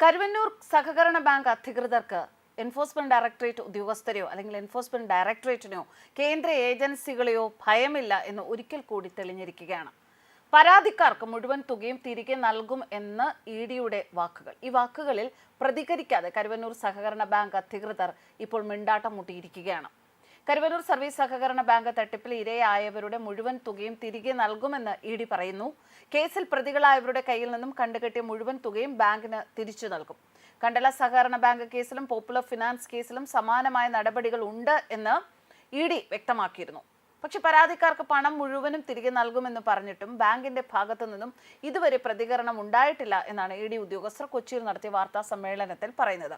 കരുവന്നൂർ സഹകരണ ബാങ്ക് അധികൃതർക്ക് enforcement directorate ഉദ്യോഗസ്ഥരെയോ അല്ലെങ്കിൽ എൻഫോഴ്സ്മെന്റ് ഡയറക്ടറേറ്റിനെയോ കേന്ദ്ര ഏജൻസികളെയോ ഭയമില്ല എന്ന് ഒരിക്കൽ കൂടി തെളിഞ്ഞിരിക്കുകയാണ്. പരാതിക്കാർക്ക് മുഴുവൻ തുകയും തിരികെ നൽകും എന്ന് ഇഡിയുടെ വാക്കുകൾ. ഈ വാക്കുകളിൽ പ്രതികരിക്കാതെ കരുവന്നൂർ സഹകരണ ബാങ്ക് അധികൃതർ ഇപ്പോൾ മിണ്ടാട്ടം മുട്ടിയിരിക്കുകയാണ്. കരുവന്നൂർ സർവീസ് സഹകരണ ബാങ്ക് തട്ടിപ്പിൽ ഇരയായവരുടെ മുഴുവൻ തുകയും തിരികെ നൽകുമെന്ന് ഇഡി പറയുന്നു. കേസിൽ പ്രതികളായവരുടെ കയ്യിൽ നിന്നും കണ്ടുകെട്ടിയ മുഴുവൻ തുകയും ബാങ്കിന് തിരിച്ചു നൽകും. കണ്ടല സഹകരണ ബാങ്ക് കേസിലും പോപ്പുലർ ഫിനാൻസ് കേസിലും സമാനമായ നടപടികൾ ഉണ്ട് എന്ന് ഇഡി വ്യക്തമാക്കിയിരുന്നു. പക്ഷെ പരാതിക്കാർക്ക് പണം മുഴുവനും തിരികെ നൽകുമെന്ന് പറഞ്ഞിട്ടും ബാങ്കിന്റെ ഭാഗത്തു നിന്നും ഇതുവരെ പ്രതികരണം ഉണ്ടായിട്ടില്ല എന്നാണ് ഇഡി ഉദ്യോഗസ്ഥർ കൊച്ചിയിൽ നടത്തിയ വാർത്താ സമ്മേളനത്തിൽ പറയുന്നത്.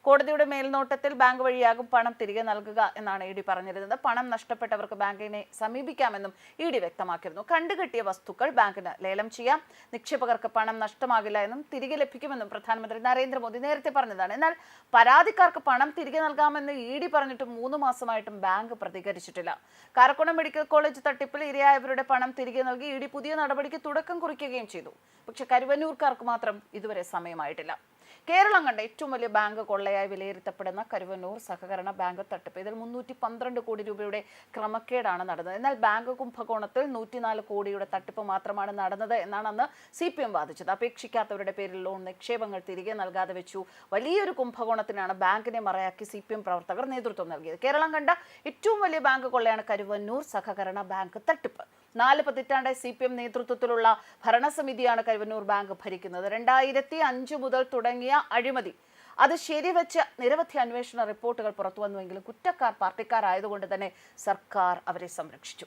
കോടതിയുടെ മേൽനോട്ടത്തിൽ ബാങ്ക് വഴിയാകും പണം തിരികെ നൽകുക എന്നാണ് ഇഡി പറഞ്ഞിരുന്നത്. പണം നഷ്ടപ്പെട്ടവർക്ക് ബാങ്കിനെ സമീപിക്കാമെന്നും ഇഡി വ്യക്തമാക്കിയിരുന്നു. കണ്ടുകെട്ടിയ വസ്തുക്കൾ ബാങ്കിന് ലേലം ചെയ്യാം, നിക്ഷേപകർക്ക് പണം നഷ്ടമാകില്ല എന്നും തിരികെ ലഭിക്കുമെന്നും പ്രധാനമന്ത്രി നരേന്ദ്രമോദി നേരത്തെ പറഞ്ഞതാണ്. എന്നാൽ പരാതിക്കാർക്ക് പണം തിരികെ നൽകാമെന്ന് ഇഡി പറഞ്ഞിട്ടും 3 മാസമായിട്ടും ബാങ്ക് പ്രതികരിച്ചിട്ടില്ല. കാരക്കോണം മെഡിക്കൽ കോളേജ് തട്ടിപ്പിൽ ഇരയായവരുടെ പണം തിരികെ നൽകി ഇഡി പുതിയ നടപടിക്ക് തുടക്കം കുറിക്കുകയും ചെയ്തു. പക്ഷെ കരുവന്നൂർക്കാർക്ക് മാത്രം ഇതുവരെ സമയമായിട്ടില്ല. കേരളം കണ്ട ഏറ്റവും വലിയ ബാങ്ക് കൊള്ളയായി വിലയിരുത്തപ്പെടുന്ന കരുവന്നൂർ സഹകരണ ബാങ്ക് തട്ടിപ്പ്. ഇതിൽ 312 കോടി രൂപയുടെ ക്രമക്കേടാണ് നടന്നത്. എന്നാൽ ബാങ്ക് കുംഭകോണത്തിൽ 104 കോടിയുടെ തട്ടിപ്പ് മാത്രമാണ് നടന്നത് എന്നാണ് അന്ന് CPM വാദിച്ചത്. അപേക്ഷിക്കാത്തവരുടെ പേരിൽ ലോൺ നിക്ഷേപങ്ങൾ തിരികെ നൽകാതെ വെച്ചു. വലിയൊരു കുംഭകോണത്തിനാണ് ബാങ്കിനെ മറയാക്കി CPM പ്രവർത്തകർ നേതൃത്വം നൽകിയത്. കേരളം കണ്ട ഏറ്റവും വലിയ ബാങ്ക് കൊള്ളയാണ് കരുവന്നൂർ സഹകരണ ബാങ്ക് തട്ടിപ്പ്. 4 പതിറ്റാണ്ടായി CPM നേതൃത്വത്തിലുള്ള ഭരണസമിതിയാണ് കരുവന്നൂർ ബാങ്ക് ഭരിക്കുന്നത്. 2005 മുതൽ തുടങ്ങിയ അഴിമതി അത് ശരിവെച്ച് നിരവധി അന്വേഷണ റിപ്പോർട്ടുകൾ പുറത്തു വന്നുവെങ്കിലും കുറ്റക്കാർ പാർട്ടിക്കാരായതുകൊണ്ട് തന്നെ സർക്കാർ അവരെ സംരക്ഷിച്ചു.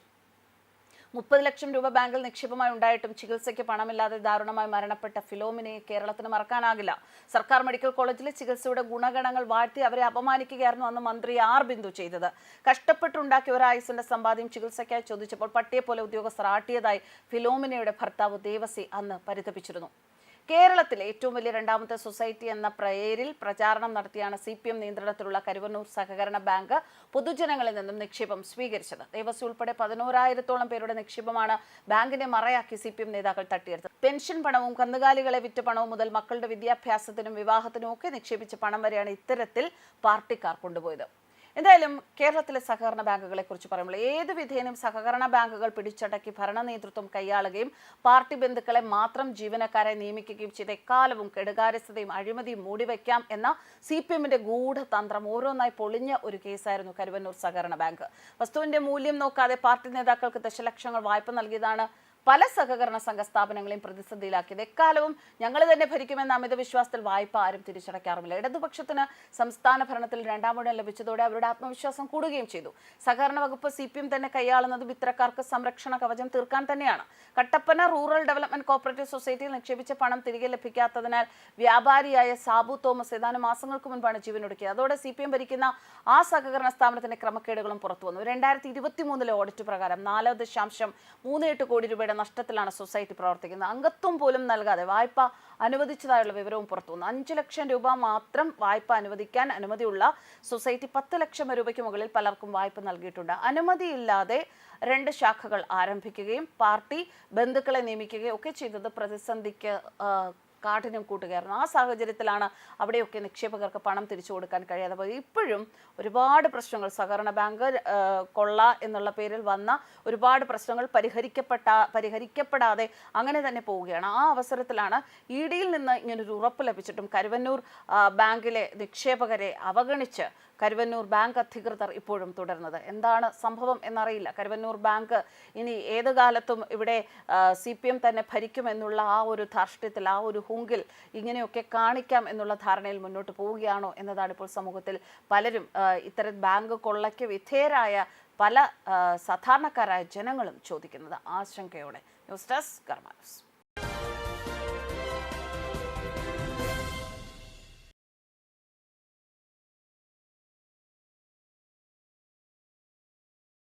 30 ലക്ഷം രൂപ ബാങ്കിൽ നിക്ഷേപമായി ഉണ്ടായിട്ടും ചികിത്സയ്ക്ക് പണമില്ലാതെ ദാരുണമായി മരണപ്പെട്ട ഫിലോമിനയെ കേരളത്തിന് മറക്കാനാകില്ല. സർക്കാർ മെഡിക്കൽ കോളേജിലെ ചികിത്സയുടെ ഗുണഗണങ്ങൾ വാഴ്ത്തി അവരെ അപമാനിക്കുകയായിരുന്നു അന്ന് മന്ത്രി ആർ ബിന്ദു ചെയ്തത്. കഷ്ടപ്പെട്ടുണ്ടാക്കിയ ഒരായുസിന്റെ സമ്പാദ്യം ചികിത്സയ്ക്കായി ചോദിച്ചപ്പോൾ പട്ടിയെ പോലെ ഉദ്യോഗസ്ഥർ ആട്ടിയതായി ഫിലോമിനയുടെ ഭർത്താവ് ദേവസി അന്ന് പരിതപിച്ചിരുന്നു. കേരളത്തിലെ ഏറ്റവും വലിയ രണ്ടാമത്തെ സൊസൈറ്റി എന്ന പേരിൽ പ്രചാരണം നടത്തിയാണ് CPM നിയന്ത്രണത്തിലുള്ള കരുവന്നൂർ സഹകരണ ബാങ്ക് പൊതുജനങ്ങളിൽ നിന്നും നിക്ഷേപം സ്വീകരിച്ചത്. ദേവസ്വം ഉൾപ്പെടെ 11,000-ഓളം പേരുടെ നിക്ഷേപമാണ് ബാങ്കിനെ മറയാക്കി CPM നേതാക്കൾ തട്ടിയെടുത്തത്. പെൻഷൻ പണവും കന്നുകാലികളെ വിറ്റ് പണവും മുതൽ മക്കളുടെ വിദ്യാഭ്യാസത്തിനും വിവാഹത്തിനും ഒക്കെ നിക്ഷേപിച്ച പണം വരെയാണ് ഇത്തരത്തിൽ പാർട്ടിക്കാർ കൊണ്ടുപോയത്. എന്തായാലും കേരളത്തിലെ സഹകരണ ബാങ്കുകളെ കുറിച്ച് പറയുമ്പോൾ ഏത് വിധേയനും സഹകരണ ബാങ്കുകൾ പിടിച്ചടക്കി ഭരണ നേതൃത്വം കൈയാളുകയും പാർട്ടി ബന്ധുക്കളെ മാത്രം ജീവനക്കാരെ നിയമിക്കുകയും ചെയ്ത എക്കാലവും കെടുകാര്യസ്ഥതയും അഴിമതിയും മൂടിവെക്കാം എന്ന CPMന്റെ ഗൂഢതന്ത്രം ഓരോന്നായി പൊളിഞ്ഞ ഒരു കേസായിരുന്നു കരുവന്നൂർ സഹകരണ ബാങ്ക്. വസ്തുവിന്റെ മൂല്യം നോക്കാതെ പാർട്ടി നേതാക്കൾക്ക് ദശലക്ഷങ്ങൾ വായ്പ നൽകിയതാണ് പല സഹകരണ സംഘ സ്ഥാപനങ്ങളെയും പ്രതിസന്ധിയിലാക്കിയത്. എക്കാലവും ഞങ്ങൾ തന്നെ ഭരിക്കുമെന്ന അമിത വിശ്വാസത്തിൽ വായ്പ ആരും തിരിച്ചടയ്ക്കാറുമില്ല. ഇടതുപക്ഷത്തിന് സംസ്ഥാന ഭരണത്തിൽ 2ാം ലഭിച്ചതോടെ അവരുടെ ആത്മവിശ്വാസം കൂടുകയും ചെയ്തു. സഹകരണ വകുപ്പ് CPM തന്നെ കൈയാളുന്നതും ഇത്തരക്കാർക്ക് സംരക്ഷണ കവചം തീർക്കാൻ തന്നെയാണ്. കട്ടപ്പന റൂറൽ ഡെവലപ്മെന്റ് കോപ്പറേറ്റീവ് സൊസൈറ്റിയിൽ നിക്ഷേപിച്ച പണം തിരികെ ലഭിക്കാത്തതിനാൽ വ്യാപാരിയായ സാബു തോമസ് ഏതാനും മാസങ്ങൾക്ക് മുൻപാണ് ജീവനൊടുക്കിയത്. അതോടെ CPM ഭരിക്കുന്ന ആ സഹകരണ സ്ഥാപനത്തിന്റെ ക്രമക്കേടുകളും പുറത്തു വന്നു. 2023 ഓഡിറ്റ് പ്രകാരം 4.38 കോടി രൂപയുടെ നഷ്ടത്തിലാണ് സൊസൈറ്റി പ്രവർത്തിക്കുന്നത്. അംഗത്വം പോലും നൽകാതെ വായ്പ അനുവദിച്ചതായുള്ള വിവരവും പുറത്തു വന്നു. 5 ലക്ഷം രൂപ മാത്രം വായ്പ അനുവദിക്കാൻ അനുമതിയുള്ള സൊസൈറ്റി 10 ലക്ഷം രൂപയ്ക്ക് മുകളിൽ പലർക്കും വായ്പ നൽകിയിട്ടുണ്ട്. അനുമതിയില്ലാതെ 2 ശാഖകൾ ആരംഭിക്കുകയും പാർട്ടി ബന്ധുക്കളെ നിയമിക്കുകയും ഒക്കെ ചെയ്തത് പ്രതിസന്ധിക്ക് കാഠിന്യം കൂട്ടുകയായിരുന്നു. ആ സാഹചര്യത്തിലാണ് അവിടെയൊക്കെ നിക്ഷേപകർക്ക് പണം തിരിച്ചു കൊടുക്കാൻ കഴിയാതെ പോയി. ഇപ്പോഴും ഒരുപാട് പ്രശ്നങ്ങൾ സഹകരണ ബാങ്ക് കൊള്ള എന്നുള്ള പേരിൽ വന്ന ഒരുപാട് പ്രശ്നങ്ങൾ പരിഹരിക്കപ്പെടാതെ അങ്ങനെ തന്നെ പോവുകയാണ്. ആ അവസരത്തിലാണ് ഇഡിയിൽ നിന്ന് ഇങ്ങനൊരു ഉറപ്പ് ലഭിച്ചിട്ടും കരുവന്നൂർ ബാങ്കിലെ നിക്ഷേപകരെ അവഗണിച്ച് കരുവന്നൂർ ബാങ്ക് അധികൃതർ ഇപ്പോഴും തുടരുന്നത്. എന്താണ് സംഭവം എന്നറിയില്ല. കരുവന്നൂർ ബാങ്ക് ഇനി ഏത് കാലത്തും ഇവിടെ CPM തന്നെ ഭരിക്കുമെന്നുള്ള ആ ഒരു ധാർഷ്ട്യത്തിൽ, ആ ഒരു ഹുങ്കിൽ ഇങ്ങനെയൊക്കെ കാണിക്കാം എന്നുള്ള ധാരണയിൽ മുന്നോട്ട് പോവുകയാണോ എന്നതാണ് ഇപ്പോൾ സമൂഹത്തിൽ പലരും ഇത്തരം ബാങ്ക് കൊള്ളയ്ക്ക് വിധേയരായ പല സാധാരണക്കാരായ ജനങ്ങളും ചോദിക്കുന്നത് ആശങ്കയോടെ. ന്യൂസ് ഡെസ്ക് കർമ്മ ന്യൂസ്.